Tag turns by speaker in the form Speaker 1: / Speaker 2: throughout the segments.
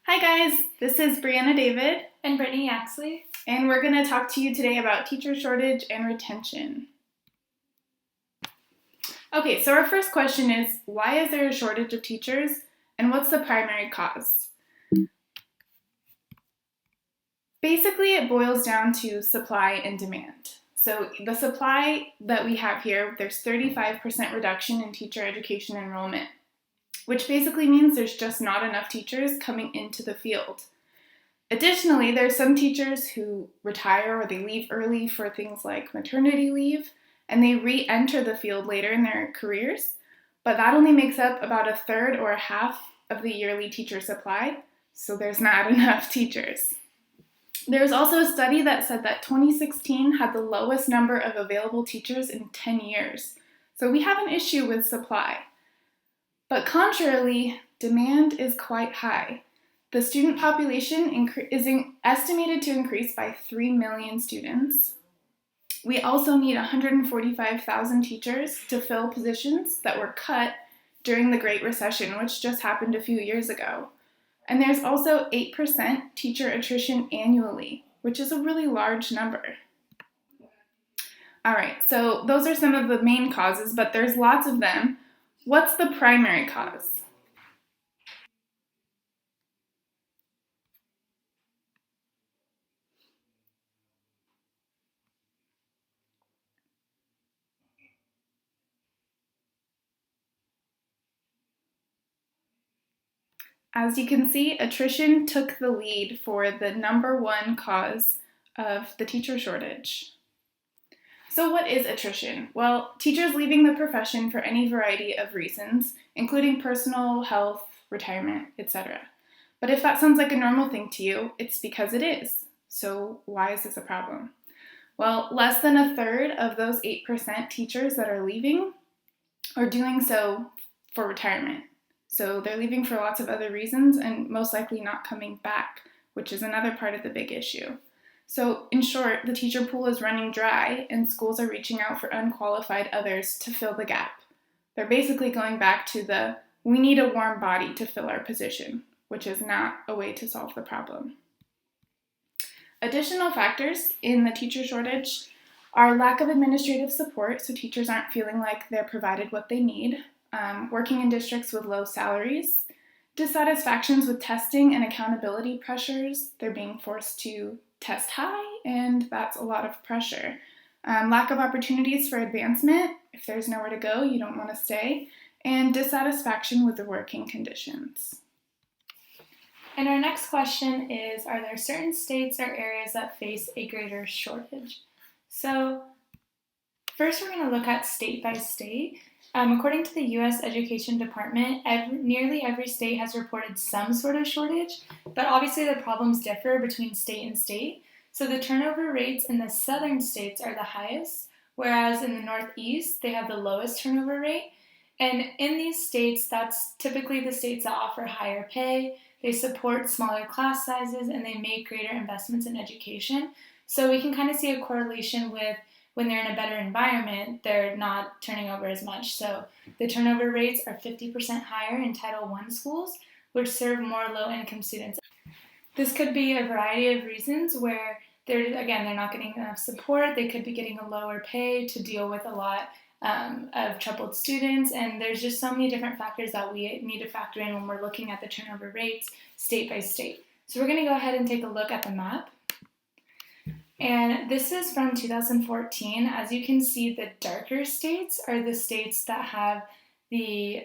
Speaker 1: Hi guys, this is Brianna David,
Speaker 2: And Brittany Yaxley.
Speaker 1: and we're going to talk to you today about teacher shortage and retention. Okay, so our first question is, why is there a shortage of teachers, and what's the primary cause? Basically, it boils down to supply and demand. So the supply that we have here, there's 35% reduction in teacher education enrollment, which basically means there's just not enough teachers coming into the field. Additionally, there's some teachers who retire or they leave early for things like maternity leave, and they re-enter the field later in their careers, but that only makes up about a third or a half of the yearly teacher supply, so there's not enough teachers. There's also a study that said that 2016 had the lowest number of available teachers in 10 years, so we have an issue with supply. But contrarily, demand is quite high. The student population is estimated to increase by 3 million students. We also need 145,000 teachers to fill positions that were cut during the Great Recession, which just happened a few years ago. And there's also 8% teacher attrition annually, which is a really large number. All right, so those are some of the main causes, but there's lots of them. What's the primary cause? As you can see, attrition took the lead for the number one cause of the teacher shortage. So what is attrition? Well, teachers leaving the profession for any variety of reasons, including personal, health, retirement, etc. But if that sounds like a normal thing to you, it's because it is. So why is this a problem? Well, less than a third of those 8% teachers that are leaving are doing so for retirement. So they're leaving for lots of other reasons and most likely not coming back, which is another part of the big issue. So in short, the teacher pool is running dry and schools are reaching out for unqualified others to fill the gap. They're basically going back to the we need a warm body to fill our position, which is not a way to solve the problem. Additional factors in the teacher shortage are lack of administrative support, so teachers aren't feeling like they're provided what they need, working in districts with low salaries, dissatisfactions with testing and accountability pressures. They're being forced to test high, and that's a lot of pressure. Lack of opportunities for advancement. If there's nowhere to go, you don't want to stay. And dissatisfaction with the working conditions.
Speaker 2: And our next question is, are there certain states or areas that face a greater shortage? So first we're going to look at state by state. According to the U.S. Education Department, nearly every state has reported some sort of shortage, but obviously the problems differ between state and state. So the turnover rates in the southern states are the highest, whereas in the Northeast, they have the lowest turnover rate. And in these states, that's typically the states that offer higher pay, they support smaller class sizes, and they make greater investments in education. So we can kind of see a correlation with when they're in a better environment, they're not turning over as much. So the turnover rates are 50% higher in Title I schools, which serve more low-income students. This could be a variety of reasons where they're not getting enough support. They could be getting a lower pay to deal with a lot of troubled students, and there's just so many different factors that we need to factor in when we're looking at the turnover rates state by state. So we're going to go ahead and take a look at the map. And this is from 2014. As you can see, the darker states are the states that have the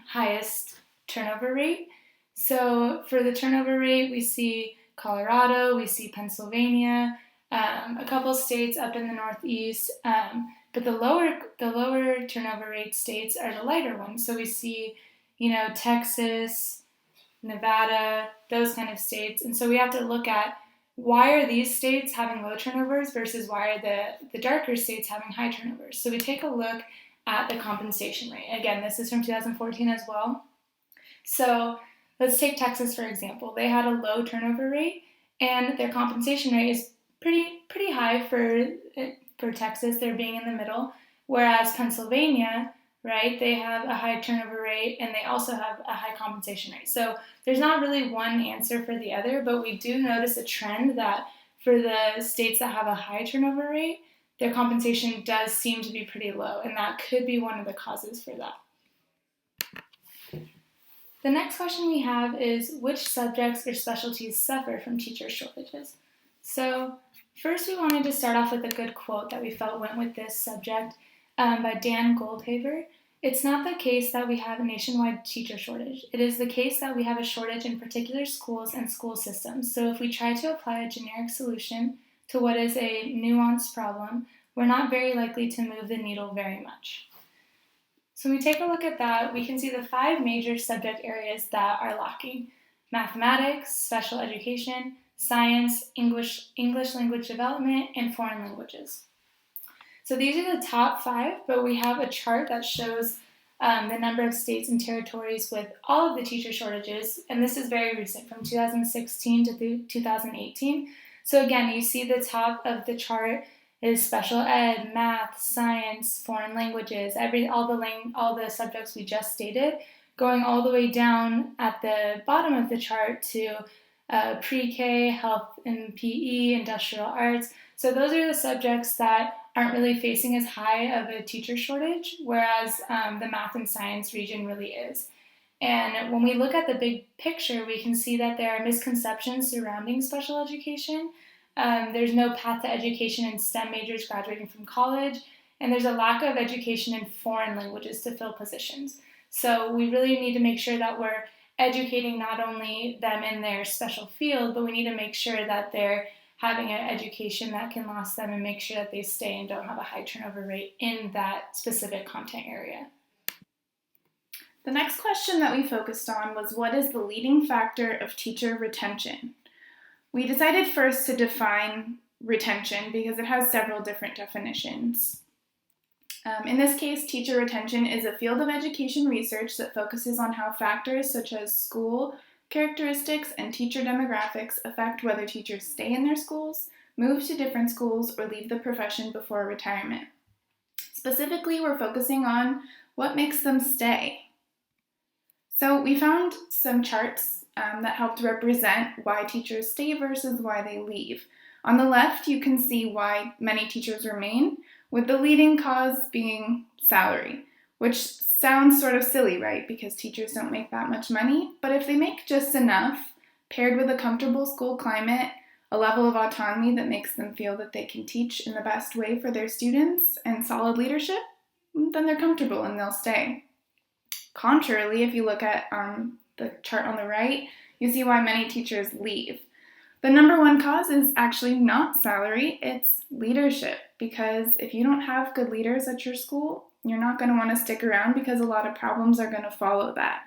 Speaker 2: highest turnover rate. So for the turnover rate, we see Colorado, we see Pennsylvania, a couple states up in the Northeast, but the lower turnover rate states are the lighter ones. So we see, Texas, Nevada, those kind of states. And so we have to look at why are these states having low turnovers versus why are the darker states having high turnovers. So we take a look at the compensation rate. Again, this is from 2014 as well. So let's take Texas, for example. They had a low turnover rate, and their compensation rate is pretty high for Texas. They're being in the middle, whereas Pennsylvania right? They have a high turnover rate and they also have a high compensation rate. So there's not really one answer for the other, but we do notice a trend that for the states that have a high turnover rate, their compensation does seem to be pretty low, and that could be one of the causes for that. The next question we have is, which subjects or specialties suffer from teacher shortages? So first we wanted to start off with a good quote that we felt went with this subject by Dan Goldhaber. It's not the case that we have a nationwide teacher shortage. It is the case that we have a shortage in particular schools and school systems. So if we try to apply a generic solution to what is a nuanced problem, we're not very likely to move the needle very much. So when we take a look at that, we can see the 5 major subject areas that are lacking: mathematics, special education, science, English language development, and foreign languages. So these are the top 5, but we have a chart that shows the number of states and territories with all of the teacher shortages, and this is very recent, from 2016 to 2018. So again, you see the top of the chart is special ed, math, science, foreign languages, all the subjects we just stated, going all the way down at the bottom of the chart to pre-K, health and PE, industrial arts. So those are the subjects that aren't really facing as high of a teacher shortage, whereas the math and science region really is. And when we look at the big picture, we can see that there are misconceptions surrounding special education. There's no path to education in STEM majors graduating from college, and there's a lack of education in foreign languages to fill positions. So we really need to make sure that we're educating not only them in their special field, but we need to make sure that they're having an education that can last them and make sure that they stay and don't have a high turnover rate in that specific content area.
Speaker 1: The next question that we focused on was, what is the leading factor of teacher retention? We decided first to define retention because it has several different definitions. In this case, teacher retention is a field of education research that focuses on how factors such as school characteristics and teacher demographics affect whether teachers stay in their schools, move to different schools, or leave the profession before retirement. Specifically, we're focusing on what makes them stay. So we found some charts that helped represent why teachers stay versus why they leave. On the left, you can see why many teachers remain, with the leading cause being salary, which sounds sort of silly, right? Because teachers don't make that much money, but if they make just enough, paired with a comfortable school climate, a level of autonomy that makes them feel that they can teach in the best way for their students, and solid leadership, then they're comfortable and they'll stay. Contrarily, if you look at the chart on the right, you see why many teachers leave. The number one cause is actually not salary, it's leadership. Because if you don't have good leaders at your school, you're not going to want to stick around because a lot of problems are going to follow that.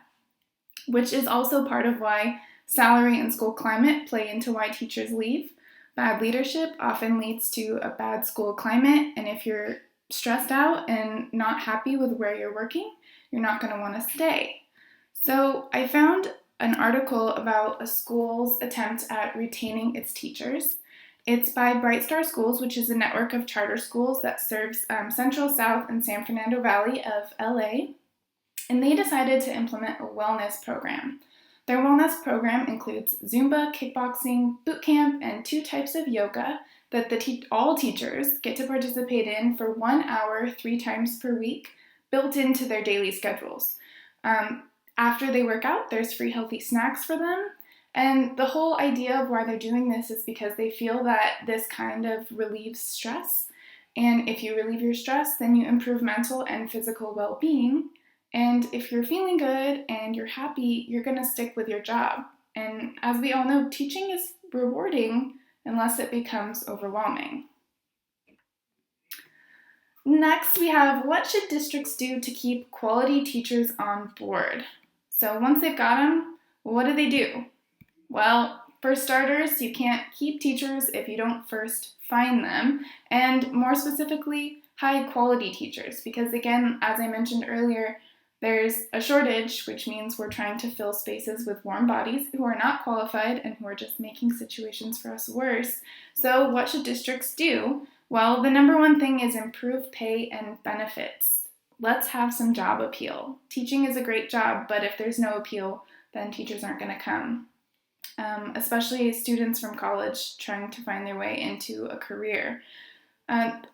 Speaker 1: Which is also part of why salary and school climate play into why teachers leave. Bad leadership often leads to a bad school climate, and if you're stressed out and not happy with where you're working, you're not going to want to stay. So I found an article about a school's attempt at retaining its teachers. It's by Bright Star Schools, which is a network of charter schools that serves Central, South, and San Fernando Valley of LA. And they decided to implement a wellness program. Their wellness program includes Zumba, kickboxing, boot camp, and 2 types of yoga that all teachers get to participate in for 1 hour 3 times per week, built into their daily schedules. After they work out, there's free healthy snacks for them. And the whole idea of why they're doing this is because they feel that this kind of relieves stress. And if you relieve your stress, then you improve mental and physical well-being. And if you're feeling good and you're happy, you're going to stick with your job. And as we all know, teaching is rewarding unless it becomes overwhelming. Next, we have, what should districts do to keep quality teachers on board? So once they've got them, what do? Well, for starters, you can't keep teachers if you don't first find them, and more specifically, high-quality teachers, because again, as I mentioned earlier, there's a shortage, which means we're trying to fill spaces with warm bodies who are not qualified and who are just making situations for us worse. So what should districts do? Well, the number one thing is improve pay and benefits. let's have some job appeal. Teaching is a great job, but if there's no appeal, then teachers aren't going to come. Especially students from college trying to find their way into a career.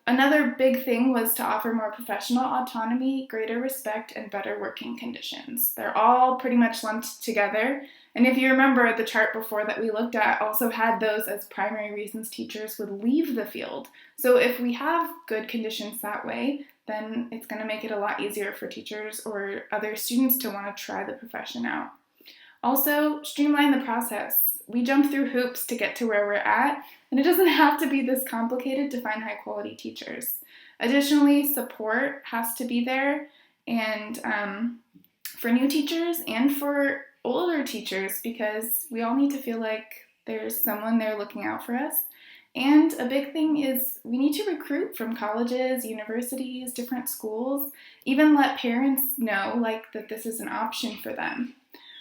Speaker 1: Another big thing was to offer more professional autonomy, greater respect, and better working conditions. They're all pretty much lumped together. And if you remember, the chart before that we looked at also had those as primary reasons teachers would leave the field. So if we have good conditions that way, then it's going to make it a lot easier for teachers or other students to want to try the profession out. Also, streamline the process. We jump through hoops to get to where we're at, and it doesn't have to be this complicated to find high-quality teachers. Additionally, support has to be there, and for new teachers and for older teachers, because we all need to feel like there's someone there looking out for us. And a big thing is we need to recruit from colleges, universities, different schools, even let parents know that this is an option for them.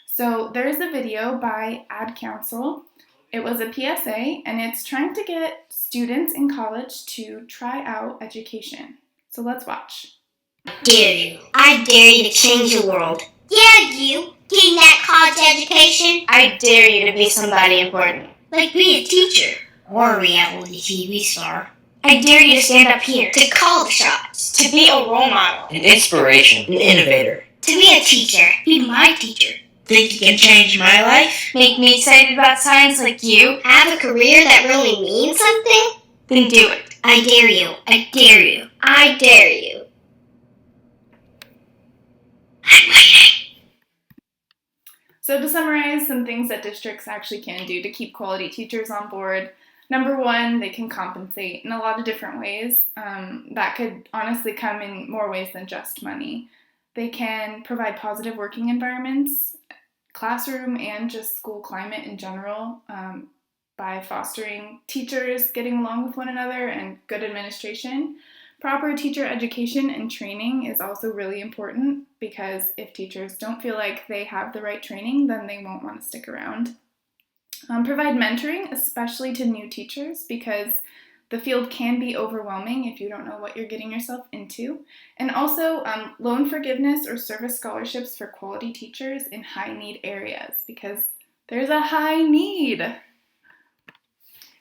Speaker 1: So there's a video by Ad Council. It was a PSA, and it's trying to get students in college to try out education. So let's watch.
Speaker 3: Dare you. I dare you to change the world. Yeah, you. Getting that college education. I dare you to be somebody important. Like be a teacher. Or a reality TV star. I dare you to stand up here. To call the shots. To be a role model.
Speaker 4: An inspiration. An innovator.
Speaker 3: To be a teacher. Be my teacher.
Speaker 4: Think you can change my life?
Speaker 3: Make me excited about science like you? Have a career that really means something? Then do it. I dare you. I dare you. I dare you. I'm waiting.
Speaker 1: So to summarize some things that districts actually can do to keep quality teachers on board. Number one, they can compensate in a lot of different ways. That could honestly come in more ways than just money. They can provide positive working environments, classroom and just school climate in general, by fostering teachers getting along with one another and good administration. Proper teacher education and training is also really important because if teachers don't feel like they have the right training, then they won't want to stick around. Provide mentoring, especially to new teachers, because the field can be overwhelming if you don't know what you're getting yourself into. And also loan forgiveness or service scholarships for quality teachers in high-need areas, because there's a high need.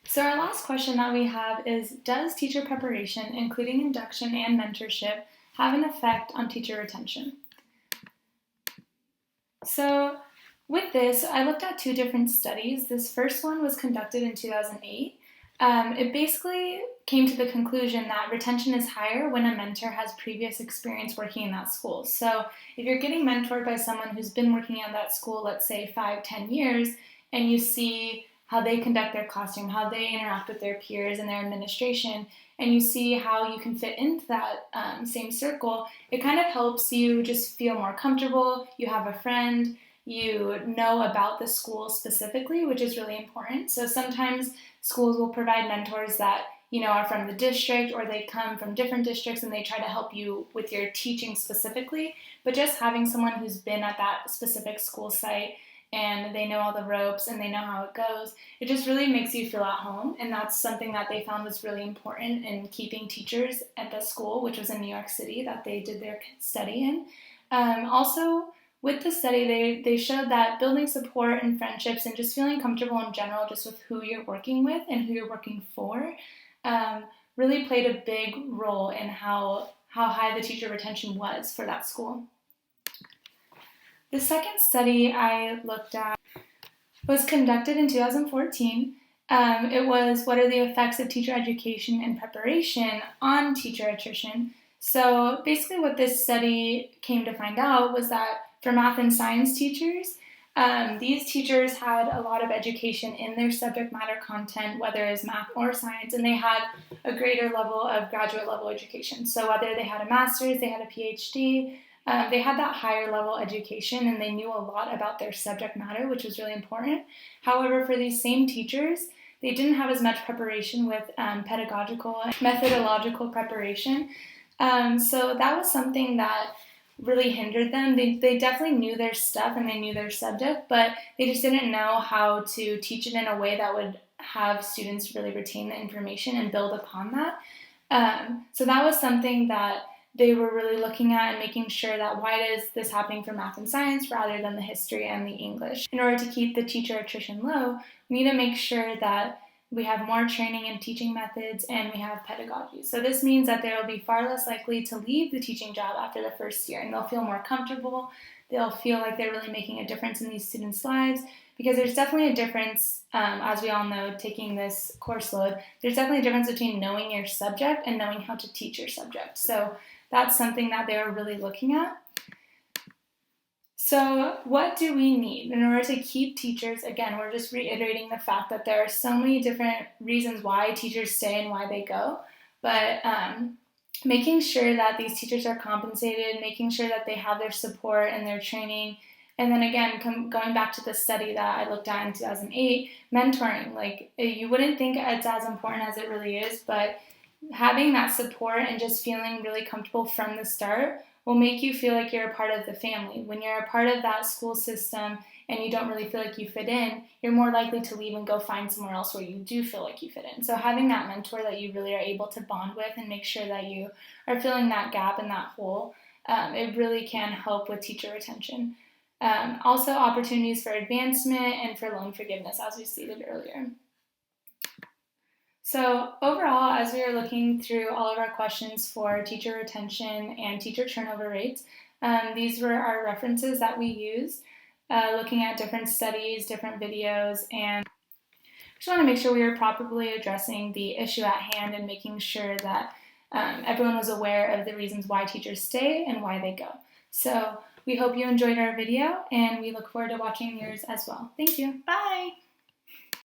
Speaker 2: So our last question that we have is, does teacher preparation, including induction and mentorship, have an effect on teacher retention? So with this, I looked at two different studies. This first one was conducted in 2008. It basically came to the conclusion that retention is higher when a mentor has previous experience working in that school. So if you're getting mentored by someone who's been working at that school, let's say 5-10 years, and you see how they conduct their classroom, how they interact with their peers and their administration, and you see how you can fit into that same circle, it kind of helps you just feel more comfortable. You have a friend, you know about the school specifically, which is really important. So sometimes schools will provide mentors that are from the district, or they come from different districts and they try to help you with your teaching specifically. But just having someone who's been at that specific school site and they know all the ropes and they know how it goes, it just really makes you feel at home. And that's something that they found was really important in keeping teachers at the school, which was in New York City, that they did their study in. Also, with the study, they showed that building support and friendships and just feeling comfortable in general, just with who you're working with and who you're working for, really played a big role in how high the teacher retention was for that school. The second study I looked at was conducted in 2014. It was, what are the effects of teacher education and preparation on teacher attrition? So basically what this study came to find out was that for math and science teachers, these teachers had a lot of education in their subject matter content, whether it's math or science, and they had a greater level of graduate level education. So whether they had a master's, they had a PhD, they had that higher level education and they knew a lot about their subject matter, which was really important. However, for these same teachers, they didn't have as much preparation with pedagogical and methodological preparation. So that was something that really hindered them. They definitely knew their stuff and they knew their subject, but they just didn't know how to teach it in a way that would have students really retain the information and build upon that. So that was something that they were really looking at and making sure that why is this happening for math and science rather than the history and the English. In order to keep the teacher attrition low, we need to make sure that we have more training and teaching methods and we have pedagogy. So this means that they will be far less likely to leave the teaching job after the first year, and they'll feel more comfortable. They'll feel like they're really making a difference in these students' lives, because there's definitely a difference, as we all know, taking this course load, there's definitely a difference between knowing your subject and knowing how to teach your subject. So that's something that they were really looking at. So what do we need in order to keep teachers? Again, we're just reiterating the fact that there are so many different reasons why teachers stay and why they go, but making sure that these teachers are compensated, making sure that they have their support and their training, and then again, going back to the study that I looked at in 2008, mentoring. Like, you wouldn't think it's as important as it really is, but having that support and just feeling really comfortable from the start will make you feel like you're a part of the family. When you're a part of that school system and you don't really feel like you fit in, you're more likely to leave and go find somewhere else where you do feel like you fit in. So having that mentor that you really are able to bond with and make sure that you are filling that gap and that hole, it really can help with teacher retention. Also, opportunities for advancement and for loan forgiveness, as we stated earlier. So overall, as we were looking through all of our questions for teacher retention and teacher turnover rates, these were our references that we used, looking at different studies, different videos, and just want to make sure we were properly addressing the issue at hand and making sure that everyone was aware of the reasons why teachers stay and why they go. So we hope you enjoyed our video, and we look forward to watching yours as well. Thank you.
Speaker 1: Bye!